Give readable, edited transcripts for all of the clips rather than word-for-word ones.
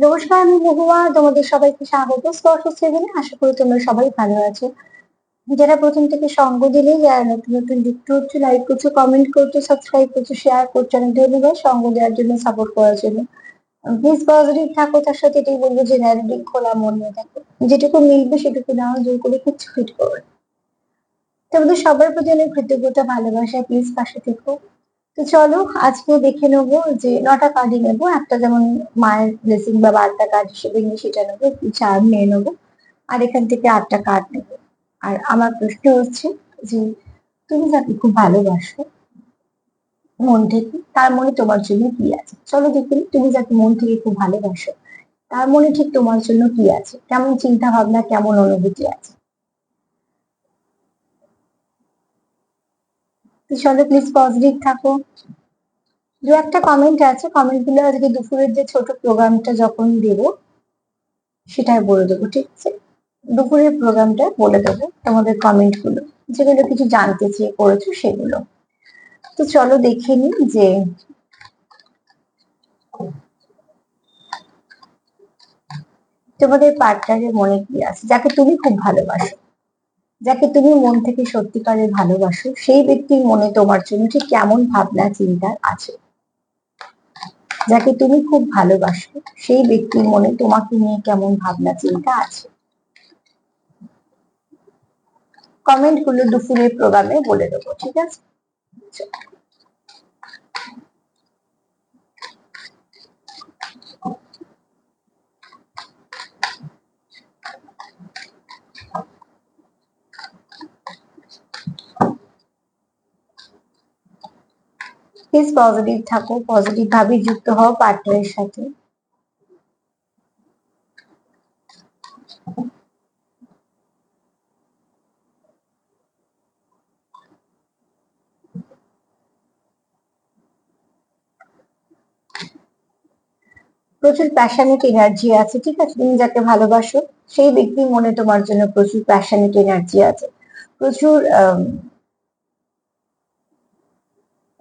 নমস্কার, আমি মহুয়া। তোমাদের সবাইকে স্বাগত স্পর্শ সেভেনে। আশা করি তোমরা সবাই ভালো আছো। যারা প্রথম থেকে সঙ্গ দিলে, যারা নতুন নতুন যুক্ত হচ্ছে, লাইক করছো, কমেন্ট করছো, সাবস্ক্রাইব করছো, শেয়ার করছো, অনেক ধন্যবাদ সঙ্গ দেওয়ার জন্য, সাপোর্ট করার জন্য। প্লিজ পজিটিভ থাকো, তার সাথে এটাই বলবো যে ন্যারেটিভ খোলা মন নিয়ে থাকো। যেটুকু মিলবে সেটুকু নাও, জোর করে কিচ্ছু ফিট করো না। তোমাদের সবার প্রতি অনেক কৃতজ্ঞতা, ভালোবাসা। প্লিজ পাশে থেকো। তো চলো, আজকে দেখে নেবো যে 9টা কার্ডই নেবো। একটা যেমন মায়ের ব্লেসিং বা বার্তা কার্ড হিসেবে নিয়ে সেটা নেবো, একটু চার্ম নিয়ে নেবো। আর এখান থেকে 8টা কার্ড নেবো। আর আমার প্রশ্ন হচ্ছে যে তুমি যাকে খুব ভালোবাসো মন থেকে, তার মনে তোমার জন্য কি আছে? চলো দেখে নিই। তুমি যাকে মন থেকে খুব ভালোবাসো, তার মনে ঠিক তোমার জন্য কি আছে, কেমন চিন্তা ভাবনা, কেমন অনুভূতি আছে। তো চলো, প্লিজ পজিটিভ থাকো। দু একটা কমেন্ট আছে, কমেন্ট গুলো আজকে দুপুরের যে ছোট প্রোগ্রামটা যখন দেবো সেটাই বলে দেবো, ঠিক আছে? দুপুরের প্রোগ্রামটা বলে দেবো তোমাদের কমেন্ট গুলো, যেগুলো কিছু জানতে চেয়ে করেছো সেগুলো। তো চলো দেখে নিই যে তোমাদের পার্টনারের মনে কি আছে, যাকে তুমি খুব ভালোবাসো, যাকে তুমি মন থেকে সত্যিকারের ভালোবাসো, সেই ব্যক্তির মনে তোমার জন্য ঠিক কেমন ভাবনা চিন্তা আছে। যাকে তুমি খুব ভালোবাসো, সেই ব্যক্তির মনে তোমাকে নিয়ে কেমন ভাবনা চিন্তা আছে। কমেন্ট গুলো দুপুরের প্রোগ্রামে বলে দেবো, ঠিক আছে? প্লিজ পজিটিভ থাকো, পজিটিভ ভাবে যুক্ত হও পার্টনারের সাথে। প্রচুর প্যাশনেট এনার্জি আছে, ঠিক আছে? তুমি যাকে ভালোবাসো সেই ব্যক্তির মনে তোমার জন্য প্রচুর প্যাশনেট এনার্জি আছে, প্রচুর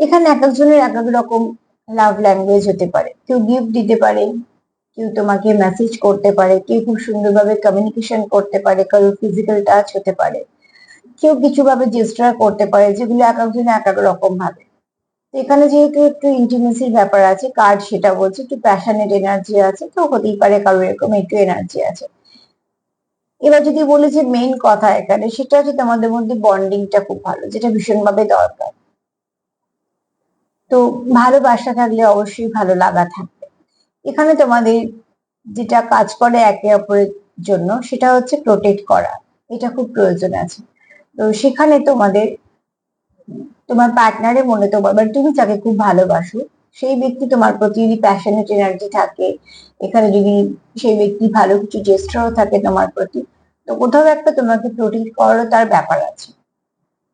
এখানে এক একজনের এক এক রকম লাভ ল্যাঙ্গুয়েজ হতে পারে। কেউ গিফট দিতে পারে, কেউ তোমাকে মেসেজ করতে পারে, কেউ খুব সুন্দরভাবে কমিউনিকেশন করতে পারে, কারোর ফিজিক্যাল টাচ হতে পারে, কেউ কিছু ভাবে জেস্টার করতে পারে, যেগুলো এক একজনের এক এক রকম ভাবে। তো এখানে যেহেতু একটু ইন্টিমেসির ব্যাপার আছে, কার্ড সেটা বলছে একটু প্যাশনেট এনার্জি আছে, তো হতেই পারে কারোর এরকম একটু এনার্জি আছে। এবার যদি বলি যে মেইন কথা এখানে, সেটা হচ্ছে তোমাদের মধ্যে বন্ডিংটা খুব ভালো, যেটা ভীষণভাবে দরকার। তো ভালোবাসা থাকলে অবশ্যই ভালো লাগা থাকবে। এখানে তোমাদের যেটা কাজ করে একে অপরের জন্য, সেটা হচ্ছে প্রোটেক্ট করা। এটা খুব প্রয়োজন আছে। তো সেখানে তোমাদের, তোমার পার্টনারের মনে তোমার, মানে তুমি যাকে খুব ভালোবাসো সেই ব্যক্তি তোমার প্রতি যদি প্যাশনেট এনার্জি থাকে, এখানে যদি সেই ব্যক্তি ভালো কিছু জেস্টারও থাকে তোমার প্রতি, তো কোথাও একটা তোমাকে প্রোটেক্ট করারও তার ব্যাপার আছে।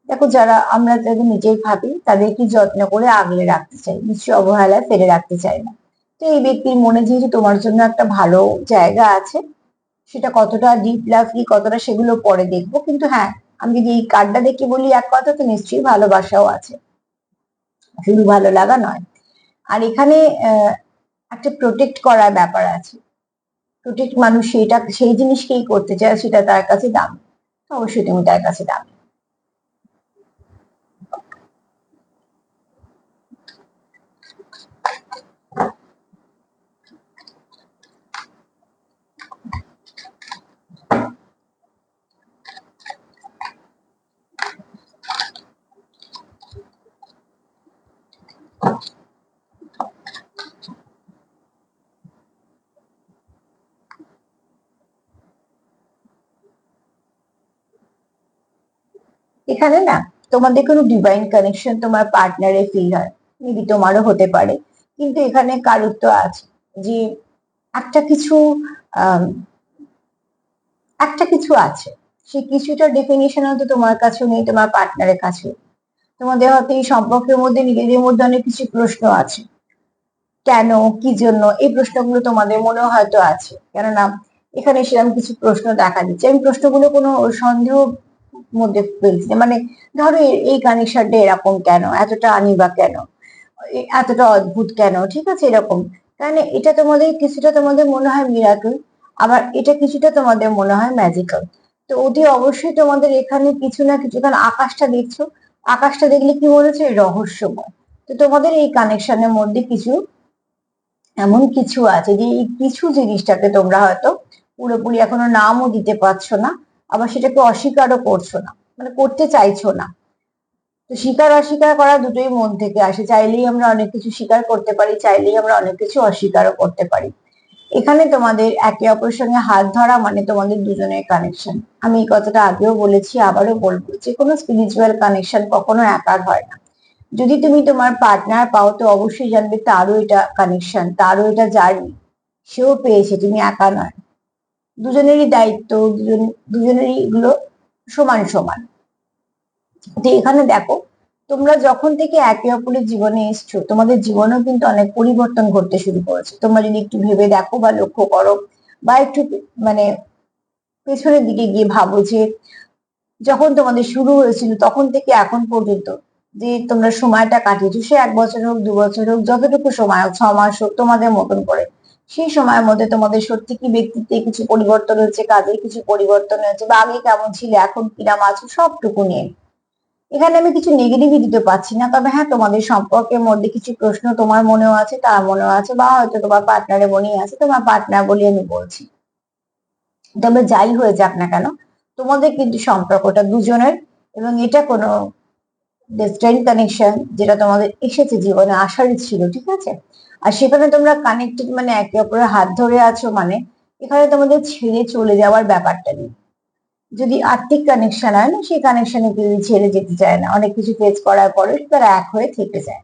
দেখো, যারা আমরা যাদের নিজের ভাবি তাদেরকে যত্ন করে আগলে রাখতে চাই, নিশ্চয়ই অবহেলায় ফেলে রাখতে চাই না। তো এই ব্যক্তির মনে যেহেতু তোমার জন্য একটা ভালো জায়গা আছে, সেটা কতটা ডিপ লাভ কি কতটা সেগুলো পরে দেখবো, কিন্তু হ্যাঁ, আমি যদি এই কার্ডটা দেখে বলি এক কথা, তো নিশ্চয়ই ভালোবাসাও আছে, শুধু ভালো লাগা নয়। আর এখানে একটা প্রোটেক্ট করার ব্যাপার আছে। প্রোটেক্ট মানুষ সেটা সেই জিনিসকেই করতে চায়, সেটা তার কাছে দাম, অবশ্যই তুমি তার কাছে দাম। এখানে না, তোমাদের কোনো ডিভাইন কানেকশন তোমার পার্টনারে ফিল হয়, মেবি তোমারও হতে পারে। কিন্তু এখানে কারোর তো আছে যে একটা কিছু, আম, একটা কিছু আছে, সেই কিছুটার ডেফিনেশন হয়তো তোমার কাছেও নেই, তোমার পার্টনারের কাছেও। তোমাদের হয়তো এই সম্পর্কের মধ্যে নিজেদের মধ্যে অনেক কিছু প্রশ্ন আছে, কেন, কি জন্য, এই প্রশ্নগুলো তোমাদের মনেও হয়তো আছে। কেননা এখানে সেরকম কিছু প্রশ্ন দেখা দিচ্ছে, আমি প্রশ্নগুলো কোনো সন্দেহ মধ্যে ফেলছি না। মানে ধরো এই কানেকশনটা এরকম কেন, এতটা আনি বা কেন, এতটা অদ্ভুত কেন, ঠিক আছে, এরকম। কারণ এটা তোমাদের কিছুটা তোমাদের মনে হয় মিরাকল, আবার এটা কিছুটা তোমাদের মনে হয় ম্যাজিক্যাল। তো অতি অবশ্যই তোমাদের এখানে কিছু না কিছু, কারণ আকাশটা দেখছো, আকাশটা দেখলে কি মনে হচ্ছে রহস্যময়। তো তোমাদের এই কানেকশনের মধ্যে কিছু এমন কিছু আছে যে এই কিছু জিনিসটাকে তোমরা হয়তো পুরোপুরি এখনো নামও দিতে পারছো না, আবার সেটাকে অস্বীকারও করছো না, মানে করতে চাইছো না। তো স্বীকার অস্বীকার করা দুটোই মন থেকে আসে, চাইলেই আমরা অনেক কিছু স্বীকার করতে পারি, চাইলেই আমরা অনেক কিছু অস্বীকারও করতে পারি। এখানে তোমাদের একে অপরের সঙ্গে হাত ধরা মানে তোমাদের দুজনের কানেকশন। আমি এই কথাটা আগেও বলেছি, আবারও বলবো, যে কোনো স্পিরিচুয়াল কানেকশন কখনো একার হয় না। যদি তুমি তোমার পার্টনার পাও তো অবশ্যই জানবে তারও এটা কানেকশন, তারও এটা জার্নি, সেও পেয়েছে, তুমি একা নয়। দুজনেরই দায়িত্ব, দুজনেরই এগুলো সমান সমান। তো এখানে দেখো, তোমরা যখন থেকে একে অপরের জীবনে এসছো তোমাদের জীবনেও কিন্তু অনেক পরিবর্তন ঘটতে শুরু করেছে। তোমরা যদি একটু ভেবে দেখো বা লক্ষ্য করো, বা একটু মানে পেছনের দিকে গিয়ে ভাবো যে যখন তোমাদের শুরু হয়েছিল তখন থেকে এখন পর্যন্ত যে তোমরা সময়টা কাটিয়েছো, সে 1 বছর হোক, 2 বছর হোক, যতটুকু সময় হোক, 6 মাস হোক, তোমাদের মতন করে, সেই সময়ের মধ্যে তোমাদের সত্যি কি ব্যক্তিত্বে কিছু পরিবর্তন হয়েছে, কাজে কিছু পরিবর্তন হয়েছে, বা আগে কেমন ছিলে এখন কিরাম আছো, সবটুকু নিয়ে। এখানে আমি কিছু নেগেটিভই দিতে পারছি না, তবে হ্যাঁ তোমাদের সম্পর্কের মধ্যে কিছু প্রশ্ন তোমার মনেও আছে, তার মনেও আছে, বা হয়তো তোমার পার্টনারের মনেই আছে, তোমার পার্টনার বলে আমি বলছি। তবে যাই হয়ে যাক না কেন, তোমাদের কিন্তু সম্পর্কটা দুজনের, এবং এটা কোনো ডেস্টাইন কানেকশন যেটা তোমাদের এসেছে জীবনে, আসারই ছিল, ঠিক আছে। আর সেখানে তোমরা কানেক্টেড মানে একে অপরের হাত ধরে আছো, মানে এখানে তোমাদের ছেড়ে চলে যাওয়ার ব্যাপারটা নেই। যদি আর্থিক কানেকশন হয় না, সেই কানেকশনে কেউ ছেড়ে যেতে চায় না, অনেক কিছু ফেস করার পরে তারা এক হয়ে থেকে যায়।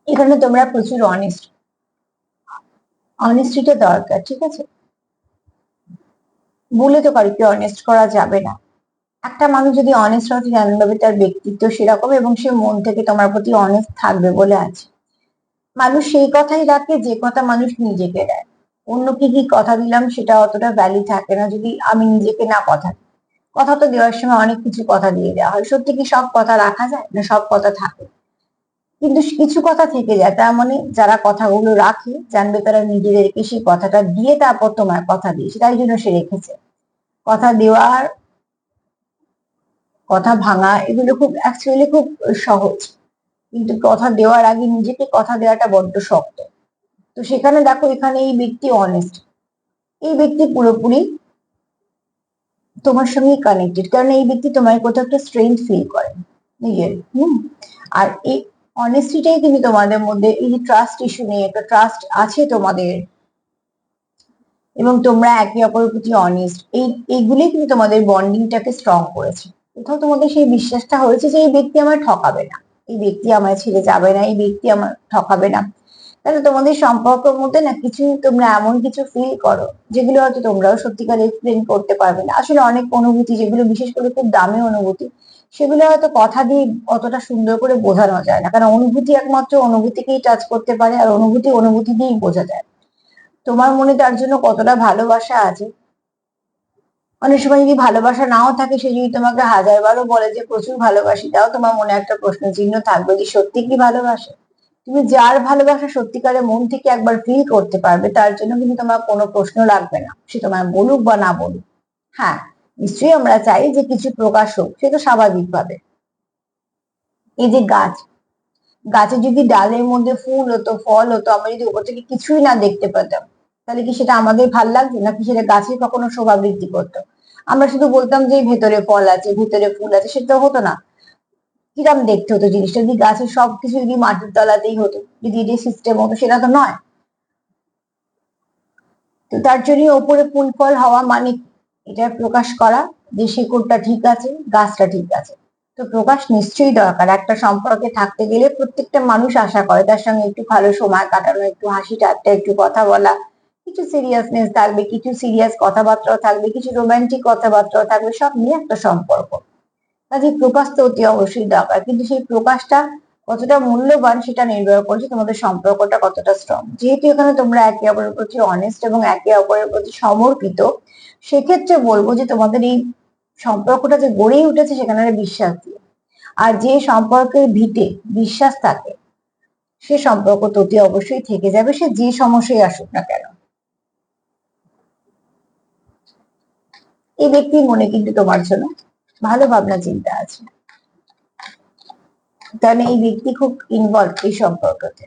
এখানে তোমরা প্রচুর অনেস্টিটা দরকার, ঠিক আছে। বলে তো কাউকে অনেস্ট করা যাবে না। একটা মানুষ যদি অনেস্ট হতে জানবে, তবে তার ব্যক্তিত্ব সেরকম এবং সে মন থেকে তোমার প্রতি অনেস্ট থাকবে বলে আছে। মানুষ সেই কথাই রাখে যে কথা মানুষ নিজেকে দেয়। অন্যকে কি কথা দিলাম সেটা অতটা ভ্যালু থাকে না যদি আমি নিজেকে না কথা দিই। কথা তো দেওয়ার সময় অনেক কিছু কথা দিয়ে দেওয়া হয়, সত্যি কি সব কথা রাখা যায় না, সব কথা থাকে, কিন্তু কিছু কথা থেকে যায়। তার মানে যারা কথাগুলো রাখে জানবে তারা নিজেদেরকে সেই কথাটা দিয়ে তারপর তোমার কথা দিয়েছে, তাই জন্য সে রেখেছে। কথা দেওয়ার, কথা ভাঙা এগুলো খুব অ্যাকচুয়ালি খুব সহজ, কিন্তু কথা দেওয়ার আগে নিজেকে কথা দেওয়াটা বড্ড শক্ত। তো সেখানে দেখো এখানে এই ব্যক্তি অনেস্ট, এই ব্যক্তি পুরোপুরি তোমার সঙ্গে কানেক্টেড, কারণ এই ব্যক্তি তোমার কোথাও একটা স্ট্রেংথ ফিল করে নিজের। আর এই অনেস্টিটাই কিন্তু তোমাদের মধ্যে এই যে ট্রাস্ট ইস্যু নিয়ে একটা ট্রাস্ট আছে তোমাদের, এবং তোমরা একে অপরের প্রতি অনেস্ট, এইগুলোই কিন্তু তোমাদের বন্ডিংটাকে স্ট্রং করেছে। কোথাও তোমাদের সেই বিশ্বাসটা হয়েছে যে এই ব্যক্তি আমায় ঠকাবে না, এই ব্যক্তি আমায় ছেড়ে যাবে না, এই ব্যক্তি আমার ঠকাবে না। তাহলে তোমাদের সম্পর্কের মধ্যে না কিছু তোমরা এমন কিছু ফিল করো যেগুলো হয়তো তোমরাও সত্যিকার এক্সপ্লেন করতে পারবে না। আসলে অনেক অনুভূতি যেগুলো বিশেষ করে খুব দামি অনুভূতি, সেগুলো হয়তো কথা দিয়ে অতটা সুন্দর করে বোঝানো যায় না, কারণ অনুভূতি একমাত্র অনুভূতিকেই টাচ করতে পারে, আর অনুভূতি অনুভূতি দিয়েই বোঝা যায়। তোমার মনে তার জন্য কতটা ভালোবাসা আছে, অনেক সময় যদি ভালোবাসা নাও থাকে, সে যদি তোমাকে 1000বারও বলে যে প্রচুর ভালোবাসি, তাও তোমার মনে একটা প্রশ্ন চিহ্ন থাকবে যে সত্যি কি ভালোবাসে। তুমি যার ভালোবাসা সত্যিকারের মন থেকে একবার ফিল করতে পারবে, তার জন্য কিন্তু তোমার কোনো প্রশ্ন লাগবে না, সে তোমায় বলুক বা না বলুক। হ্যাঁ, নিশ্চয়ই আমরা চাই যে কিছু প্রকাশ হোক, সে তো স্বাভাবিক ভাবে। এই যে গাছ, গাছে যদি ডালের মধ্যে ফুল হতো, ফল হতো, আমরা যদি উপর থেকে কিছুই না দেখতে পেতাম, তাহলে কি সেটা আমাদের ভাল লাগতো, নাকি সেটা গাছের কখনো শোভা বৃদ্ধি করতো? আমরা শুধু বলতাম যে ভেতরে ফল আছে, ভেতরে ফুল আছে, সেটা হতো না। কিরম দেখতে হতো জিনিসটা যদি গাছের সবকিছু যদি মাটির তলাতেই হতো, যদি এটা সিস্টেম হতো, সেটা তো নয়। তো তার জন্য ওপরে ফুল ফল হওয়া মানে কি? এটা প্রকাশ করা যে শিকড়টা ঠিক আছে, গাছটা ঠিক আছে। তো প্রকাশ নিশ্চয়ই দরকার। একটা সম্পর্কে থাকতে গেলে প্রত্যেকটা মানুষ আশা করে তার সঙ্গে একটু ভালো সময় কাটানো, একটু হাসি ঠাট্টা, একটু কথা বলা, কিছু সিরিয়াসনেস থাকবে, কিছু সিরিয়াস কথাবার্তাও থাকবে, কিছু রোমান্টিক কথাবার্তাও থাকবে, সব নিয়ে একটা সম্পর্ক। কাজে প্রকাশ তো অতি অবশ্যই দরকার, কিন্তু সেই প্রকাশটা কতটা মূল্যবান সেটা নির্ভর করছে তোমাদের সম্পর্কটা কতটা স্ট্রং। যেহেতু এখানে তোমরা একে অপরের প্রতি অনেস্ট এবং একে অপরের প্রতি সমর্পিত, সেক্ষেত্রে বলবো যে তোমাদের এই সম্পর্কটা যে গড়েই উঠেছে সেখানে বিশ্বাস দিয়ে। আর যে সম্পর্কের ভিটে বিশ্বাস থাকে সে সম্পর্ক তো অতি অবশ্যই থেকে যাবে, সে যে সমস্যাই আসুক না কেন। এই ব্যক্তির মনে কিন্তু তোমার জন্য ভালো ভাবনা চিন্তা আছে, কারণ এই ব্যক্তি খুব ইনভলভ এই সম্পর্কতে।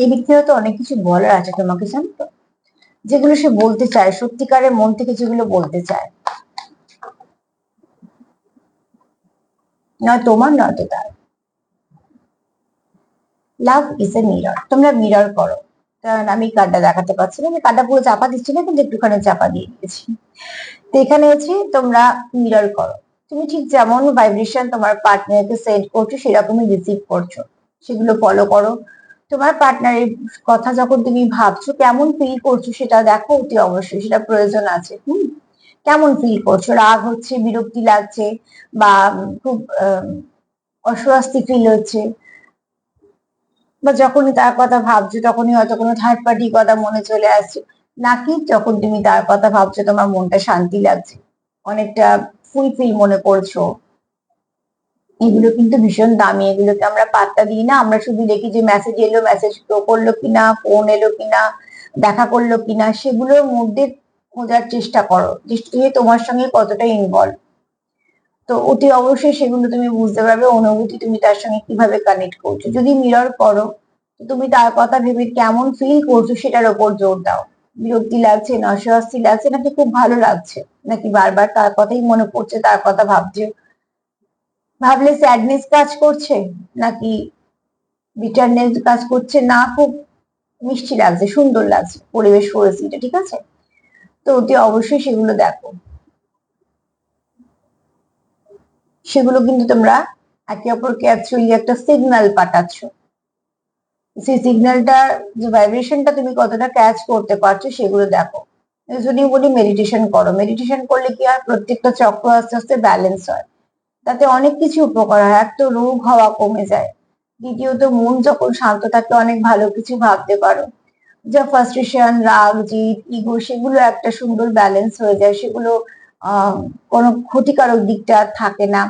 এই ব্যক্তি হয়তো অনেক কিছু বলার আছে তোমাকে, জানো তো, যেগুলো সে বলতে চায়, সত্যিকারের মন থেকে যেগুলো বলতে চায়, নয় তোমার নয়তো তার। লাভ ইজ এ মিরর, তোমরা মিরর করো। কারণ আমি কার্ডটা দেখাতে পারছি না, আমি কার্ডটা পুরো চাপা দিচ্ছি না, কিন্তু একটুখানি চাপা দিয়ে দিয়েছি। তো এখানে হচ্ছে তোমরা মিরর করো। তুমি ঠিক যেমন ভাইব্রেশন তোমার পার্টনারকে সেন্ড করছো সেরকমই রিসিভ করছো, সেগুলো ফলো করো। তোমার পার্টনারের কথা যখন তুমি ভাবছো কেমন ফিল করছো সেটা দেখো, অতি অবশ্যই সেটা প্রয়োজন আছে। কেমন ফিল করছো, রাগ হচ্ছে, বিরক্তি লাগছে, বা খুব অস্বস্তি ফিল হচ্ছে, বা যখনই তার কথা ভাবছো তখনই হয়তো কোনো থার্ড পার্টি কথা মনে চলে আসছে, নাকি যখন তুমি তার কথা ভাবছো তোমার মনটা শান্তি লাগছে, অনেকটা ফুলফিল মনে করছো। এগুলো কিন্তু ভীষণ দামি, এগুলোকে আমরা পাত্তা দিই না, আমরা শুধু দেখি যে মেসেজ এলো, মেসেজ করলো কিনা, ফোন এলো কিনা, দেখা করলো কিনা, সেগুলোর মধ্যে খোঁজার চেষ্টা করো যে সে তোমার সঙ্গে কতটা ইনভলভ। তো অতি অবশ্যই সেগুলো তুমি বুঝতে পারবে, অনুভূতি তুমি তার সঙ্গে কিভাবে কানেক্ট করছো। যদি মিরর করো তো তুমি তার কথা ভেবে কেমন ফিল করছো সেটার ওপর জোর দাও। বিরক্তি লাগছে না, অস্বস্তি লাগছে, নাকি খুব ভালো লাগছে, নাকি বারবার তার কথাই মনে পড়ছে, তার কথা ভাবছে, ভাবলে স্যাডনেস কাজ করছে, নাকি বিটারনেস কাজ করছে, না খুব মিষ্টি লাগছে, সুন্দর লাগছে পরিবেশ পরিস্থিতি, ঠিক আছে। তো অতি অবশ্যই সেগুলো দেখো, সেগুলো কিন্তু তোমরা একে অপরকে অ্যাকচুয়ালি একটা সিগন্যাল পাঠাচ্ছ। সেই সিগন্যালটা, যে ভাইব্রেশনটা তুমি কতটা ক্যাচ করতে পারছো সেগুলো দেখো। যদি বলি মেডিটেশন করো, মেডিটেশন করলে কি হয়, প্রত্যেকটা চক্র আস্তে আস্তে ব্যালেন্স হয়, তাতে অনেক কিছু উপকার হয়। এক তো রোগ হওয়া কমে যায়, দ্বিতীয়ত মন যখন শান্ত থাকে অনেক ভালো কিছু ভাবতে পারো। যা ফ্রাস্ট্রেশন, রাগ, জিদ, ইগো, সেগুলো একটা সুন্দর ব্যালেন্স হয়ে যায়, সেগুলো কোনো ক্ষতিকারক দিকটা আর থাকে না।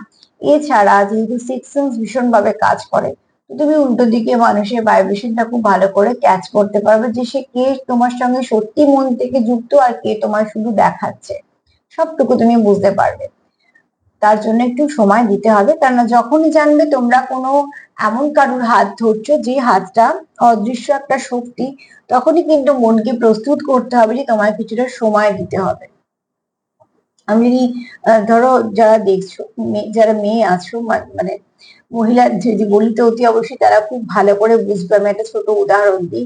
এছাড়া যেহেতু সিক্স সেন্স ভীষণ ভাবে কাজ করে, তো তুমি উল্টো দিকে মানুষের ভাইব্রেশনটা খুব ভালো করে ক্যাচ করতে পারবে, যে সে কে তোমার সঙ্গে সত্যি মন থেকে যুক্ত আর কে তোমার শুধু দেখাচ্ছে, সবটুকু তুমি বুঝতে পারবে। তার জন্য একটু সময় দিতে হবে, কেননা যখনই জানবে তোমরা কোনো এমন কারুর হাত ধরছো যে হাতটা অদৃশ্য একটা শক্তি, তখনই কিন্তু মনকে প্রস্তুত করতে হবে যে তোমায় কিছুটা সময় দিতে হবে। আমি যদি ধরো যারা দেখছো, যারা মেয়ে আছো, মানে মহিলা যদি বলি, তো অতি অবশ্যই তারা খুব ভালো করে বুঝবে। আমি একটা ছোট উদাহরণ দিই।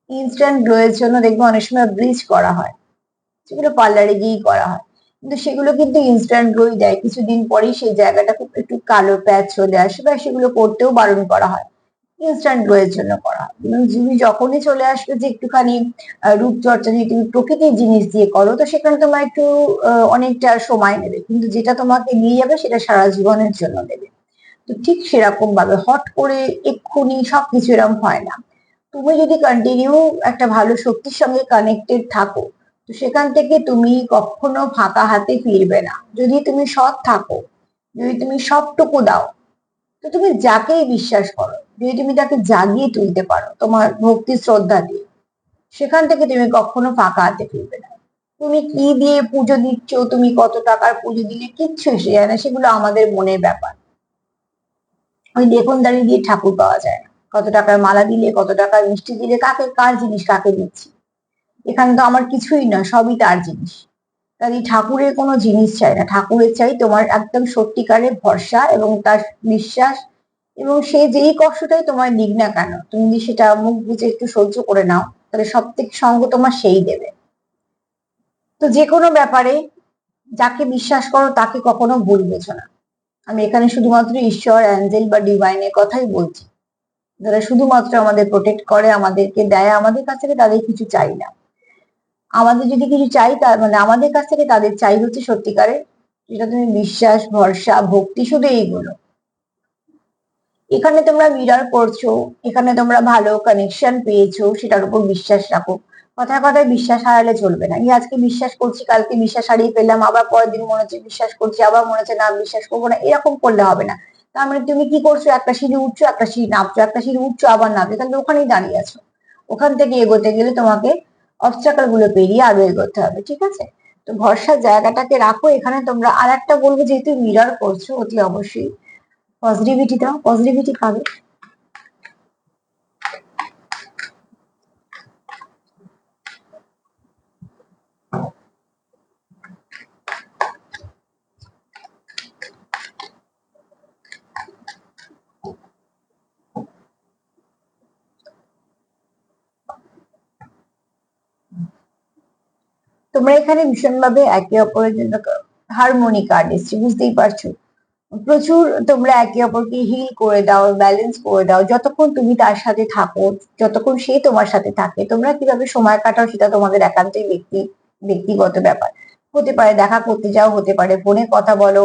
ইনস্ট্যান্ট গ্লো এর জন্য দেখবে অনেক সময় ব্লিচ করা হয়, সেগুলো পার্লারে গিয়েই করা হয়, কিন্তু সেগুলো কিন্তু ইনস্ট্যান্ট গ্লোই দেয়, কিছুদিন পরেই সেই জায়গাটা খুব একটু কালো প্যাচ চলে আসে, বা সেগুলো করতেও বারণ করা হয়, ইনস্ট্যান্ট গ্লো এর জন্য করা হয়। এবং তুমি যখনই চলে আসবে যে একটুখানি রূপচর্চা যদি তুমি প্রকৃতির জিনিস দিয়ে করো, তো সেখানে তোমার একটু অনেকটা সময় নেবে, কিন্তু যেটা তোমাকে নিয়ে যাবে সেটা সারা জীবনের জন্য দেবে। তো ঠিক সেরকম ভাবে হট করে এক্ষুনি সবকিছু এরকম হয় না। তুমি যদি কন্টিনিউ একটা ভালো শক্তির সঙ্গে কানেক্টেড থাকো, তো সেখান থেকে তুমি কখনো ফাঁকা হাতে ফিরবে না। যদি তুমি সৎ থাকো, যদি তুমি সবটুকু দাও, তো তুমি যাকেই বিশ্বাস করো, যদি তুমি তাকে জাগিয়ে তুলতে পারো তোমার ভক্তি শ্রদ্ধা দিয়ে, সেখান থেকে তুমি কখনো ফাঁকা হাতে ফিরবে না। তুমি কি দিয়ে পুজো দিচ্ছ, তুমি কত টাকার পুজো দিলে, কিচ্ছু এসে যায় না, সেগুলো আমাদের মনের ব্যাপার। ওই দেখনদারি দিয়ে ঠাকুর পাওয়া যায় না। কত টাকার মালা দিলে, কত টাকার মিষ্টি দিলে, কাকে কার জিনিস কাকে দিচ্ছি, এখানে তো আমার কিছুই না, সবই তার জিনিস। কাজে ঠাকুরের কোনো জিনিস চাই না, ঠাকুরের চাই তোমার একদম সত্যিকারের ভরসা এবং তার বিশ্বাস। এবং সে যেই কষ্টটাই তোমার দিক না কেন, তুমি যদি সেটা মুখ বুজে একটু সহ্য করে নাও, তাহলে সব থেকে সঙ্গ তোমার সেই দেবে। তো যে কোনো ব্যাপারে যাকে বিশ্বাস করো তাকে কখনো ভুল বোঝো না। আমি এখানে শুধুমাত্র ঈশ্বর, অ্যাঞ্জেল বা ডিভাইনের কথাই বলছি, যারা শুধুমাত্র আমাদের প্রোটেক্ট করে, আমাদেরকে দেয়, আমাদের কাছ থেকে তাদের কিছু চাই না। আমাদের যদি কিছু চাই, তার মানে আমাদের কাছ থেকে তাদের চাই হচ্ছে সত্যিকারের, যেটা তুমি বিশ্বাস, ভরসা, ভক্তি, শুধু এইগুলো। এখানে তোমরা মিরর করছো, এখানে তোমরা ভালো কানেকশন পেয়েছো, সেটার উপর বিশ্বাস রাখো। কথায় কথায় বিশ্বাস হারালে চলবে না। এই আজকে বিশ্বাস করছি, কালকে বিশ্বাস হারিয়ে ফেললাম, আবার পরের দিন মনে হচ্ছে বিশ্বাস করছি, আবার মনে হচ্ছে না বিশ্বাস করবো না, এরকম করলে হবে না। তার মানে তুমি কি করছো, একটা সিঁড়ি উঠছো, একটা সিঁড়ি নামছো, একটা সিঁড়ি উঠছো আবার নামছো, তাহলে ওখানেই দাঁড়িয়ে আছো। ওখান থেকে এগোতে গেলে তোমাকে অবস্টাকল গুলো পেরিয়ে আরো এগোতে হবে, ঠিক আছে? তো ভরসার জায়গাটাকে রাখো এখানে তোমরা। আর একটা বলবো, যেহেতু মিরর করছো, অতি অবশ্যই পজিটিভিটি দাও, পজিটিভিটি পাবে। তোমরা এখানে ভীষণভাবে একে অপরের জন্য হারমোনি কার্ড এসছে, বুঝতেই পারছো। প্রচুর তোমরা একে অপরকে হিল করে দাও, ব্যালেন্স করে দাও। যতক্ষণ তুমি তার সাথে থাকো, যতক্ষণ সে তোমার সাথে থাকে, তোমরা কিভাবে সময় কাটাও সেটা তোমাদের একান্তই ব্যক্তিগত ব্যাপার। হতে পারে দেখা করতে যাও, হতে পারে ফোনে কথা বলো,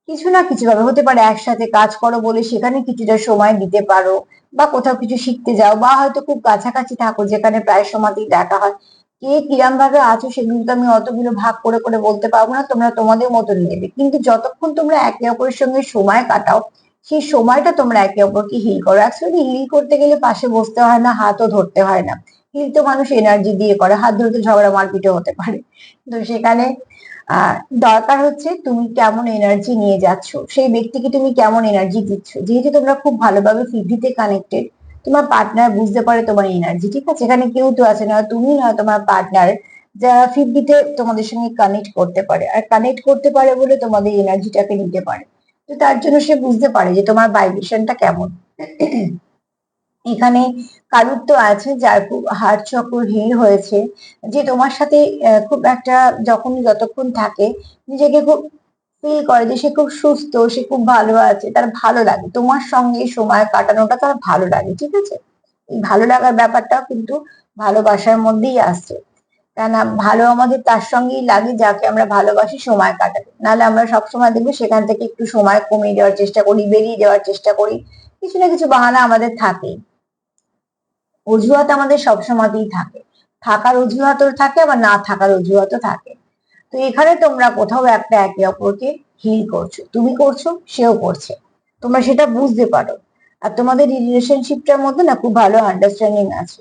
কিছু না কিছু ভাবে হতে পারে একসাথে কাজ করো বলে সেখানে কিছুটা সময় দিতে পারো, বা কোথাও কিছু শিখতে যাও, বা হয়তো খুব কাছাকাছি থাকো যেখানে প্রায় সময়তেই দেখা হয়। কে কিরম ভাবে আছো সেগুলো তো আমি অতগুলো ভাগ করে করে বলতে পারবো না, তোমরা তোমাদের মতো নেবে। কিন্তু যতক্ষণ তোমরা একে অপরের সঙ্গে সময় কাটাও, সেই সময়টা তোমরা একে অপরকে হিল করো। অ্যাকচুয়ালি হিল করতে গেলে পাশে বসতে হয় না, হাতও ধরতে হয় না। হিল তো মানুষ এনার্জি দিয়ে করে, হাত ধরতে ঝগড়া মারপিটও হতে পারে। তো সেখানে আহ দরকার হচ্ছে তুমি কেমন এনার্জি নিয়ে যাচ্ছ, সেই ব্যক্তিকে তুমি কেমন এনার্জি দিচ্ছ। যেহেতু তোমরা খুব ভালোভাবে ফিজিতে কানেক্টেড, তোমার পার্টনার বুঝতে পারে তোমার এনার্জি, ঠিক আছে? এখানে কেউ তো আছে না, তুমি না তোমার পার্টনার, যারা ফিজিতে তোমাদের সঙ্গে কানেক্ট করতে পারে। আর কানেক্ট করতে পারে বলে তোমাদের এনার্জিটাকে নিতে পারে। তো তার জন্য সে বুঝতে পারে যে তোমার ভাইব্রেশনটা কেমন। এখানে কারুর তো আছে যার খুব হার্ট চক্র হিল হয়েছে, যে তোমার সাথে খুব একটা যখন যতক্ষণ থাকে, নিজেকে খুব ফিল করে যে সে খুব সুস্থ, সে খুব ভালো আছে, তার ভালো লাগে তোমার সঙ্গে সময় কাটানোটা, তার ভালো লাগে, ঠিক আছে? এই ভালো লাগার ব্যাপারটাও কিন্তু ভালোবাসার মধ্যেই আসছে। কেননা ভালো আমাদের তার সঙ্গেই লাগে যাকে আমরা ভালোবাসি সময় কাটাতে। নাহলে আমরা সবসময় দেখবো সেখান থেকে একটু সময় কমিয়ে দেওয়ার চেষ্টা করি, বেরিয়ে যাওয়ার চেষ্টা করি। কিছু না কিছু বাহানা আমাদের থাকে, অজুহাত আমাদের সবসময়তেই থাকে। থাকার অজুহাতও থাকে, আবার না থাকার অজুহাতও থাকে। তো এখানে তোমরা কোথাও একটা একে অপরকে হিল করছো, তুমি করছো, সেও করছে, তোমরা সেটা বুঝতে পারো। আর তোমাদের এই রিলেশনশিপটার মধ্যে না খুব ভালো আন্ডারস্ট্যান্ডিং আছে।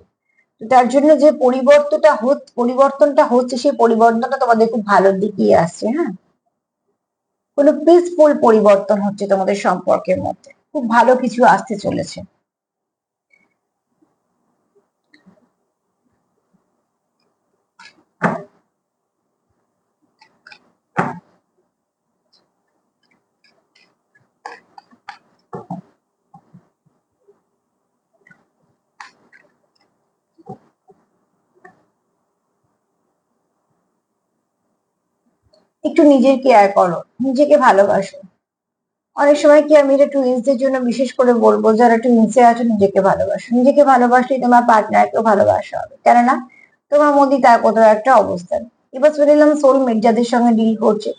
তো তার জন্য যে পরিবর্তনটা হচ্ছে, সেই পরিবর্তনটা তোমাদের খুব ভালোর দিকেই আসছে। হ্যাঁ, কোনো পিসফুল পরিবর্তন হচ্ছে তোমাদের সম্পর্কের মধ্যে, খুব ভালো কিছু আসতে চলেছে। একটু নিজের কেয়ার করো, নিজেকে ভালোবাসো। অনেক সময় কি, আমি এটা টুইন্সদের জন্য বিশেষ করে বলবো, যারা টুইন্সে আছো, নিজেকে ভালোবাসো। নিজেকে ভালোবাসলেই তোমার পার্টনারকেও ভালোবাসা হবে, কেননা তোমার মধ্যে তার কোথাও একটা অবস্থান। এবার চলে এলাম সোলমেট, যাদের সঙ্গে ডিল করছে।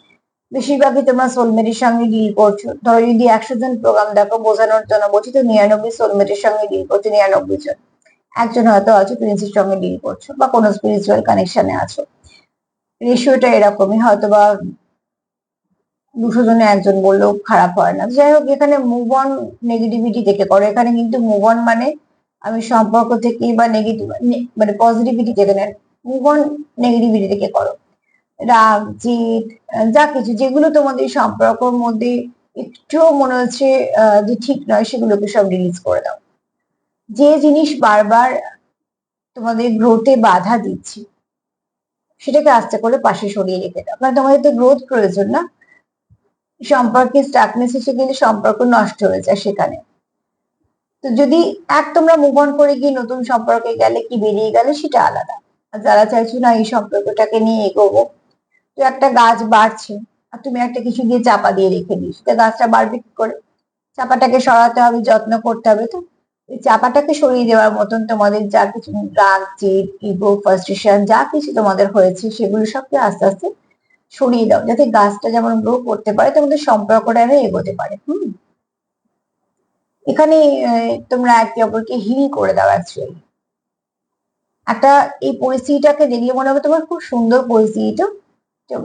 বেশিরভাগই তোমরা সোলমেটের সঙ্গে ডিল করছো। ধরো যদি 100 জন প্রোগ্রাম দেখো, বোঝানোর জন্য বলছি, তো 99 সোলমেটের সঙ্গে ডিল করছো, 99 জন। একজন হয়তো আছো প্রিন্সের সঙ্গে ডিল করছো, বা কোনো স্পিরিচুয়াল কানেকশনে আছো। রেশিওটা এরকমই, হয়তো বা 200 জনে একজন বললেও খারাপ হয় না। যাই হোক, এখানে মুভ অন নেগেটিভিটি থেকে করো। এখানে কিন্তু মুভ অন মানে আমি সম্পর্ক থেকে বা নেগেটিভ মানে পজিটিভিটি থেকে না, মুভ অন নেগেটিভিটি থেকে করো। রাগ, জিদ, যা কিছু যেগুলো তোমাদের সম্পর্কের মধ্যে একটু মনে হচ্ছে যে ঠিক নয়, সেগুলোকে সব রিলিজ করে দাও। যে জিনিস বারবার তোমাদের গ্রোথে বাধা দিচ্ছে, সেটাকে আস্তে করে পাশে সরিয়ে রেখে দাও। কারণ তোমাদের তো গ্রোথ প্রয়োজন না। সম্পর্কে স্টাকনেস এসে গেলে সম্পর্ক নষ্ট হয়ে যায় সেখানে। তো যদি তোমরা মুভ অন করে গিয়ে নতুন সম্পর্কে গেলে কি বেরিয়ে গেলে, সেটা আলাদা। আর যারা চাইছো না এই সম্পর্কটাকে নিয়ে এগোবো, তো একটা গাছ বাড়ছে, আর তুমি একটা কিছু দিয়ে চাপা দিয়ে রেখে দিয়েছো, তা গাছটা বাড়বে কি করে? চাপাটাকে সরাতে হবে, যত্ন করতে হবে। তো ওই চাপাটাকে সরিয়ে দেওয়ার মতন তোমাদের যা কিছু রাগ, জেদ, ইগো, ফ্রাস্ট্রেশন যা কিছু তোমাদের হয়েছে সেগুলো সবকে আস্তে আস্তে সরিয়ে দাও, যাতে গাছটা যেমন গ্রো করতে পারে, তোমাদের সম্পর্কটা যেন এগোতে পারে। এখানে তোমরা একে অপরকে হিল করে দাও অ্যাকচুয়ালি। একটা এই পরিস্থিতিটাকে দেখলে মনে হবে তোমার খুব সুন্দর পরিস্থিতিটা। তো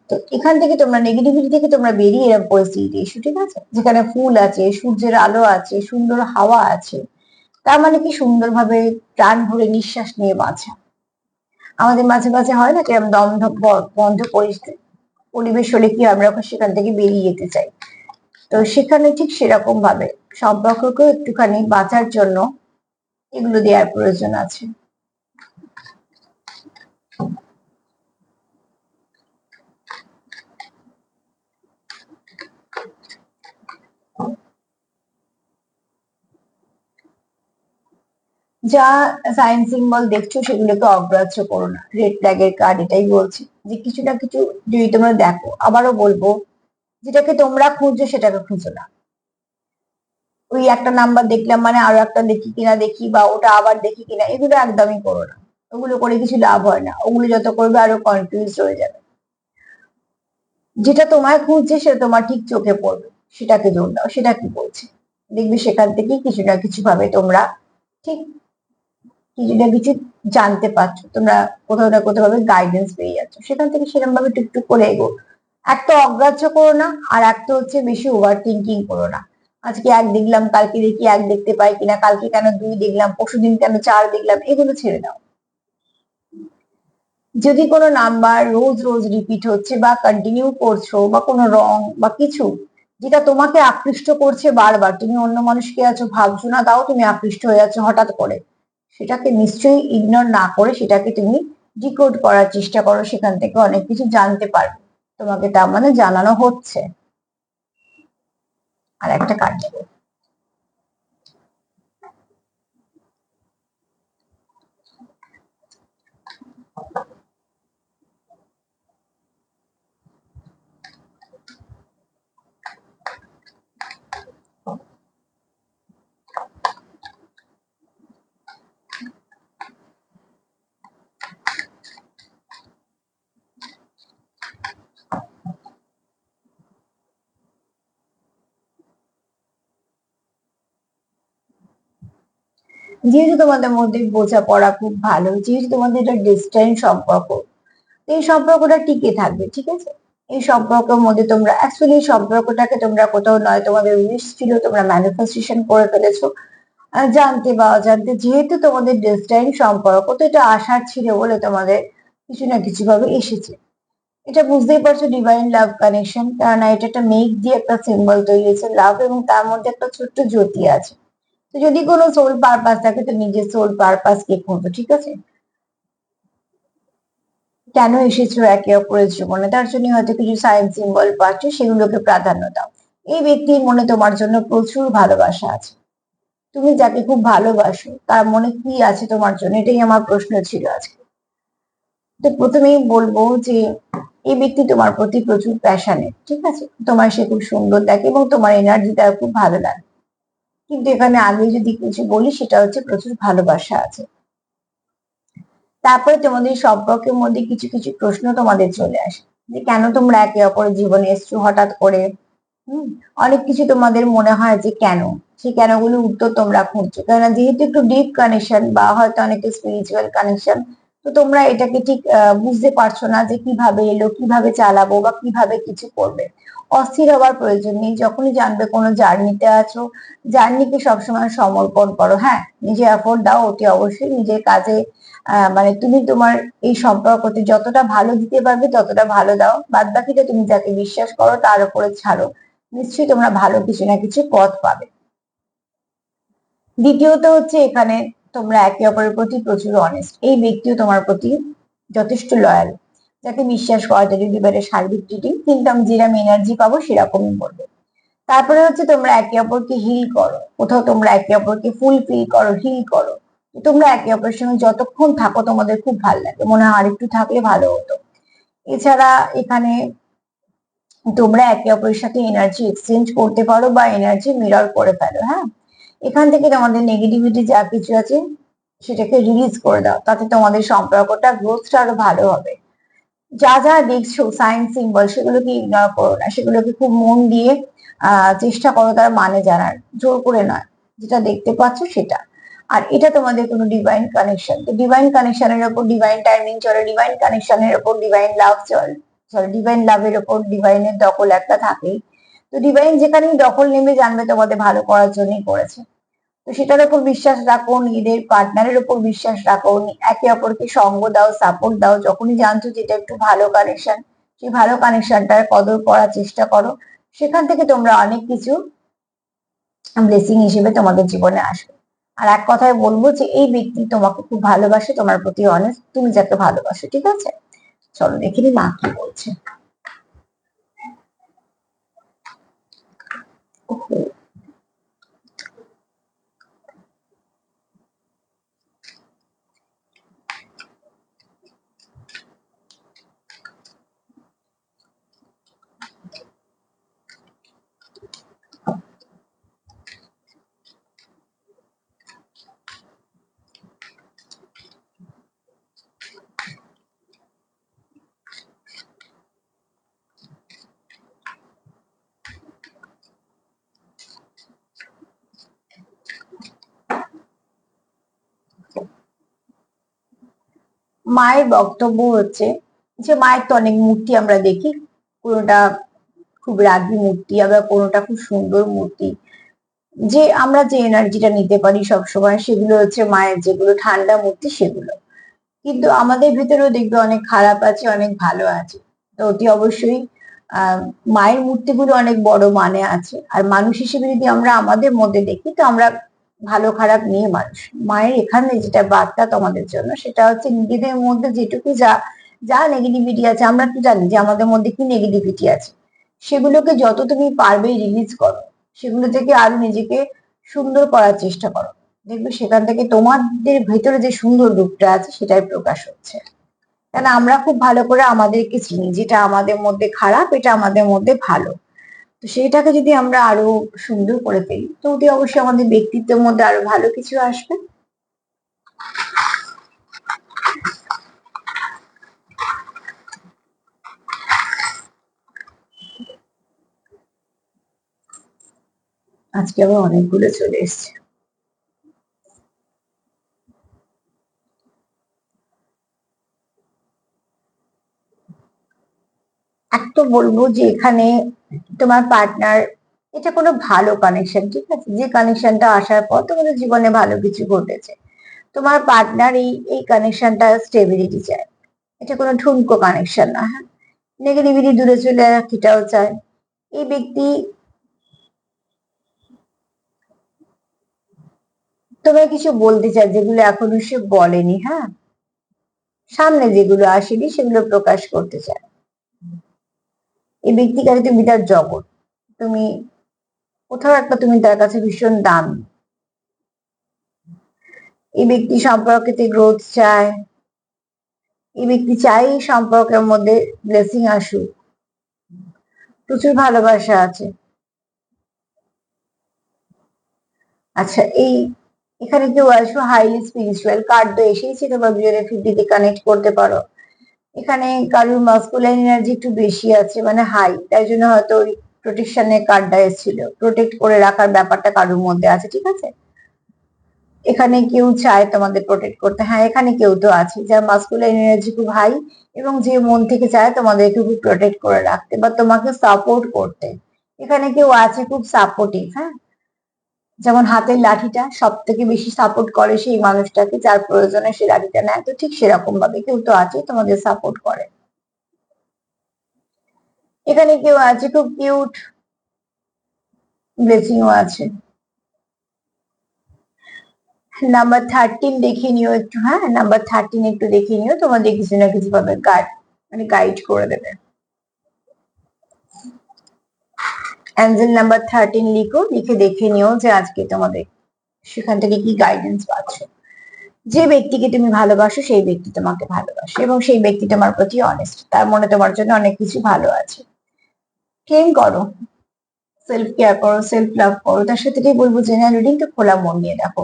তো এখান থেকে তোমরা নেগেটিভিটি থেকে তোমরা বেরিয়ে এরকম পরিস্থিতিতে এসো, ঠিক আছে, যেখানে ফুল আছে, সূর্যের আলো আছে, সুন্দর হাওয়া আছে। তার মানে কি, সুন্দরভাবে প্রাণ ভরে নিঃশ্বাস নিয়ে বাঁচা। আমাদের মাঝে মাঝে হয় না কিরকম বন্ধ পরিবেশ হলে কি আমরা সেখান থেকে বেরিয়ে যেতে চাই। তো সেখানে ঠিক সেরকম ভাবে সম্পর্ককে একটুখানি বাঁচার জন্য এগুলো দেওয়ার প্রয়োজন আছে। যা সাইন সিম্বল দেখছো সেগুলোকে অগ্রাহ্য করো না। রেড ফ্ল্যাগের কার্ড এটাই বলছে যে কিছু না কিছু যদি তোমরা দেখো, আবারও বলবো, যেটাকে তোমরা খুঁজছো সেটাকে খুঁজো না। ওই একটা নাম্বার দেখলাম মানে আরো একটা দেখি কিনা দেখি, বা ওটা আবার দেখি কিনা, এগুলো একদমই করো না। ওগুলো করে কিছু লাভ হয় না, ওগুলো যত করবে আরো কনফিউজ হয়ে যাবে। যেটা তোমায় খুঁজছে সেটা তোমার ঠিক চোখে পড়বে, সেটাকে জোর দাও। সেটা কি বলছে দেখবে, সেখান থেকে কিছু না কিছু ভাবে তোমরা ঠিক কিছু না কিছু জানতে পারছো, তোমরা কোথাও না কোথাও ভাবে গাইডেন্স পেয়ে যাচ্ছ, সেখান থেকে সেরকম ভাবে টুকটুক করে এগো। এক তো অগ্রাহ্য করো না, আর এক তো হচ্ছে বেশি ওভার থিঙ্কিং করো না। আজকে এক দেখলাম, কালকে দেখি এক দেখতে পাই কিনা, কালকে কেন দুই দেখলাম, পরশুদিন কেন চার দেখলাম, এগুলো ছেড়ে দাও। যদি কোনো নাম্বার রোজ রোজ রিপিট হচ্ছে বা কন্টিনিউ করছো, বা কোনো রং বা কিছু যেটা তোমাকে আকৃষ্ট করছে বারবার, তুমি অন্য মানুষকে আছো ভাবছো না, তাও তুমি আকৃষ্ট হয়ে যাচ্ছ হঠাৎ করে, সেটাকে নিশ্চয়ই ইগনোর না করে সেটাকে তুমি ডিকোড করার চেষ্টা করো। সেখান থেকে অনেক কিছু জানতে পারবে, তোমাকে তার মানে জানানো হচ্ছে। আর একটা কার্ড দেবো। যেহেতু তোমাদের মধ্যে বোঝাপড়া খুব ভালো, যেহেতু তোমাদের এটা ডিস্টেন্স সম্পর্ক, এই সম্পর্কটা টিকে থাকবে, ঠিক আছে। এই সম্পর্কের মধ্যে তোমরা অ্যাকচুয়ালি এই সম্পর্কটাকে তোমরা কোথাও নয়, তোমাদের উইশ ছিল, তোমরা ম্যানিফেস্টেশন করে ফেলেছো। জানতে বা অজান্তে, যেহেতু তোমাদের ডিস্টেন্স সম্পর্ক, তো এটা আশার ছিল বলে তোমাদের কিছু না কিছু ভাবে এসেছে। এটা বুঝতেই পারছো, ডিভাইন লাভ কানেকশন, কারণ এটা একটা মেঘ দিয়ে একটা সিম্বল তৈরি হয়েছে লাভ, এবং তার মধ্যে একটা ছোট্ট জ্যোতি আছে। তো যদি কোনো সোল পারপাস থাকে, তো নিজের সোল পারপাস কে খুঁজো, ঠিক আছে। কেন এসেছো একে অপরের জীবনে, তার জন্য হয়তো কিছু সাইন সিম্বল পাচ্ছ, সেগুলোকে প্রাধান্য দাও। এই ব্যক্তির মনে তোমার জন্য প্রচুর ভালোবাসা আছে। তুমি যাকে খুব ভালোবাসো তার মনে কি আছে তোমার জন্য, এটাই আমার প্রশ্ন ছিল আজকে। তো প্রথমেই বলবো যে এই ব্যক্তি তোমার প্রতি প্রচুর প্যাশনেট, ঠিক আছে। তোমার সে খুব সুন্দর দেখে এবং তোমার এনার্জি তার খুব ভালো লাগে। কিন্তু এখানে আগে যদি কিছু বলি, সেটা হচ্ছে প্রচুর ভালোবাসা আছে। তারপরে তোমাদের সম্পর্কের মধ্যে কিছু কিছু প্রশ্ন তোমাদের চলে আসে, যে কেন তোমরা একে অপরের জীবনে এসছো হঠাৎ করে। অনেক কিছু তোমাদের মনে হয় যে কেন, সেই কেনগুলো উত্তর তোমরা খুঁজছো, কেননা যেহেতু একটু ডিপ কানেকশন বা হয়তো অনেকে স্পিরিচুয়াল কানেকশন, তো তোমরা এটাকে ঠিক বুঝতে পারছো না যে কিভাবে এলো, কিভাবে চালাবো, বা কিভাবে কিছু করবে। অস্থির হওয়ার প্রয়োজন নেই, যখনই জানবে কোনো জার্নিতে আছো, জার্নিকে সবসময় সমর্পণ করো। হ্যাঁ, নিজে এফোর্ট দাও, অতি অবশ্যই নিজের কাজে। মানে তুমি তোমার এই সম্পর্কতে যতটা ভালো দিতে পারবে ততটা ভালো দাও, বাদ বাকিটা তুমি যাকে বিশ্বাস করো তার উপরে ছাড়ো। নিশ্চয়ই তোমরা ভালো কিছু না কিছু পথ পাবে। দ্বিতীয়ত হচ্ছে এখানে তোমরা একে অপরের প্রতি প্রচুর অনেস্ট, এই ব্যক্তিও তোমার প্রতি যথেষ্ট লয়াল। যাকে বিশ্বাস করা যায়, যদি এবারে সার্বিক রিডিং, কিন্তু আমি যেরকম এনার্জি পাবো সেরকমই বলবো। তারপরে হচ্ছে তোমরা একে অপরকে হিল করো, কোথাও তোমরা একে অপরকে ফুলফিল করো, হিল করো। তোমরা একে অপরের সঙ্গে যতক্ষণ থাকো তোমাদের খুব ভালো লাগে, মনে হয় আরেকটু থাকলে ভালো হতো। এছাড়া এখানে তোমরা একে অপরের সাথে এনার্জি এক্সচেঞ্জ করতে পারো বা এনার্জি মিরর করে ফেলো। হ্যাঁ, এখান থেকে তোমাদের নেগেটিভিটি যা কিছু আছে সেটাকে রিলিজ করে দাও, তাতে তোমাদের সম্পর্কটা গ্রোথটা আরো ভালো হবে। যা যা দেখছো সাইন সিম্বল সেগুলোকে ইগনোর করো না, সেগুলোকে খুব মন দিয়ে চেষ্টা করো তার মানে জানার, জোর করে নয়, যেটা দেখতে পাচ্ছ সেটা। আর এটা তোমাদের কোনো ডিভাইন কানেকশন, তো ডিভাইন কানেকশনের ওপর ডিভাইন টাইমিং চলে, ডিভাইন কানেকশনের ওপর ডিভাইন লাভ চলে, সরি ডিভাইন লাভের ওপর ডিভাইনের দখল একটা থাকেই। তো ডিভাইন যেখানেই দখল নেমে জানবে তোমাদের ভালো করার জন্যই করেছে। তো সেটার উপর বিশ্বাস রাখো, নিজেদের পার্টনারের উপর বিশ্বাস রাখো, একে অপরকে সঙ্গ দাও, সাপোর্ট দাও। যখনই জানছো যেটা একটু ভালো কানেকশন, সেই ভালো কানেকশনটার কদর করার চেষ্টা করো। সেখান থেকে তোমরা অনেক কিছু ব্লেসিং হিসেবে তোমাদের জীবনে আসবে। আর এক কথায় বলবো যে এই ব্যক্তি তোমাকে খুব ভালোবাসে, তোমার প্রতি অনেস্ট, তুমি যাকে ভালোবাসো। ঠিক আছে, চলো দেখি মা কি বলছে। মায়ের বক্তব্য হচ্ছে যে মায়ের তো অনেক মূর্তি আমরা দেখি, কোনোটা খুব রাগী মূর্তি, আবার কোনোটা খুব সুন্দর মূর্তি। যে আমরা যে এনার্জিটা নিতে পারি সব সময় সেগুলো হচ্ছে মায়ের যেগুলো ঠান্ডা মূর্তি সেগুলো। কিন্তু আমাদের ভিতরেও দেখবে অনেক খারাপ আছে, অনেক ভালো আছে। তো অতি অবশ্যই আহ মায়ের মূর্তিগুলো অনেক বড় মানে আছে। আর মানুষ হিসেবে যদি আমরা আমাদের মধ্যে দেখি, তো আমরা ভালো খারাপ নিয়ে মানুষ। মায়ের এখানে যেটা বার্তা তোমাদের জন্য সেটা হচ্ছে নিজেদের মধ্যে যেটুকু যা যা নেগেটিভিটি আছে, আমরা তো জানি যে আমাদের মধ্যে কি নেগেটিভিটি আছে, সেগুলোকে যত তুমি পারবে রিলিজ করো, সেগুলো থেকে আরো নিজেকে সুন্দর করার চেষ্টা করো। দেখবে সেখান থেকে তোমাদের ভেতরে যে সুন্দর রূপটা আছে সেটাই প্রকাশ হচ্ছে। কেন আমরা খুব ভালো করে আমাদেরকে চিনি, যেটা আমাদের মধ্যে খারাপ এটা আমাদের মধ্যে ভালো। তো সেইটাকে যদি আমরা আরো সুন্দর করে ফেলি, তো অতি অবশ্যই আমাদের ব্যক্তিত্বের মধ্যে আরো ভালো কিছু আসবে। আজকে আবার অনেকগুলো চলে এসছে। একটা বলবো যে এখানে তোমার পার্টনার, এটা কোনো ভালো কানেকশন, ঠিক আছে, যে কানেকশনটা আসার পর তোমাদের জীবনে ভালো কিছু ঘটেছে। তোমার পার্টনার এই কানেকশনটা স্টেবিলিটি চায়, এটা কোনো ঠুনকো কানেকশন না। হ্যাঁ, নেগেটিভিটি দূরে চলে যাক এটাও চায়। এই ব্যক্তি তোমায় কিছু বলতে চায় যেগুলো এখনো সে বলেনি। হ্যাঁ, সামনে যেগুলো আসেনি সেগুলো প্রকাশ করতে চায়। এই ব্যক্তির কাছে তুমি তার জগৎ, তুমি কোথাও একটা তুমি তার কাছে ভীষণ দামি। এই ব্যক্তি সম্পর্কেতে গ্রোথ চায়, এই ব্যক্তি চাই এই সম্পর্কের মধ্যে ব্লেসিং আসুক, প্রচুর ভালোবাসা আছে। আচ্ছা, এখানে কেউ আসো হাইলি স্পিরিচুয়াল, কার্ড তো এসেইছে, তোমার বিয়ের 50 কানেক্ট করতে পারো। এখানে কারোর মাস্কুলাইন এনার্জি একটু বেশি আছে, মানে হাই, তাই জন্য হয়তো ওই প্রোটেকশনের কার্ডটা এসেছিল, প্রোটেক্ট করে রাখার ব্যাপারটা কারোর মধ্যে আছে। ঠিক আছে, এখানে কেউ চায় তোমাদের প্রোটেক্ট করতে। হ্যাঁ, এখানে কেউ তো আছে যার মাস্কুলাইন এনার্জি খুব হাই, এবং যে মন থেকে চায় তোমাদেরকে খুব প্রোটেক্ট করে রাখতে বা তোমাকে সাপোর্ট করতে। এখানে কেউ আছে খুব সাপোর্টিভ। হ্যাঁ, যেমন হাতের লাঠিটা সব থেকে বেশি সাপোর্ট করে সেই মানুষটাকে, যার প্রয়োজনে সে লাঠিটা নেয়, তো ঠিক সেরকম ভাবে কেউ তো আছে তোমাদের সাপোর্ট করে। এখানে কেউ আছে খুব কিউট, ব্লেসিংও আছে। নাম্বার 13 দেখে নিও একটু। হ্যাঁ, নাম্বার 13 একটু দেখে নিও, তোমাদের কিছু না কিছু ভাবে গাইড করে দেবে। অ্যাঞ্জেল নাম্বার 13 লিখো, লিখে দেখে নিও যে আজকে তোমাদের সেখান থেকে কি গাইডেন্স পাচ্ছ। যে ব্যক্তিকে তুমি ভালোবাসো সেই ব্যক্তি তোমাকে ভালোবাসে, এবং সেই ব্যক্তি তোমার প্রতি অনেস্ট, তার মনে তোমার জন্য অনেক কিছু ভালো আছে। ক্লেম করো, সেলফ কেয়ার করো, সেলফ লাভ করো। তার সাথে এটাই বলবো জেনারেল রিডিংটা খোলা মন নিয়ে দেখো।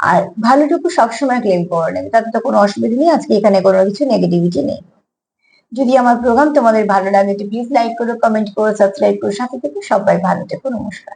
আর ভালোটুকু সবসময় ক্লেম করে নেবে, তাতে তো কোনো অসুবিধা নেই। আজকে এখানে কোনো কিছু নেগেটিভিটি নেই। যদি আমার প্রোগ্রাম তোমাদের ভালো লাগে তো প্লিজ লাইক করো, কমেন্ট করো, সাবস্ক্রাইব করো, সাথে থেকে সবাই ভালো থেকো। নমস্কার।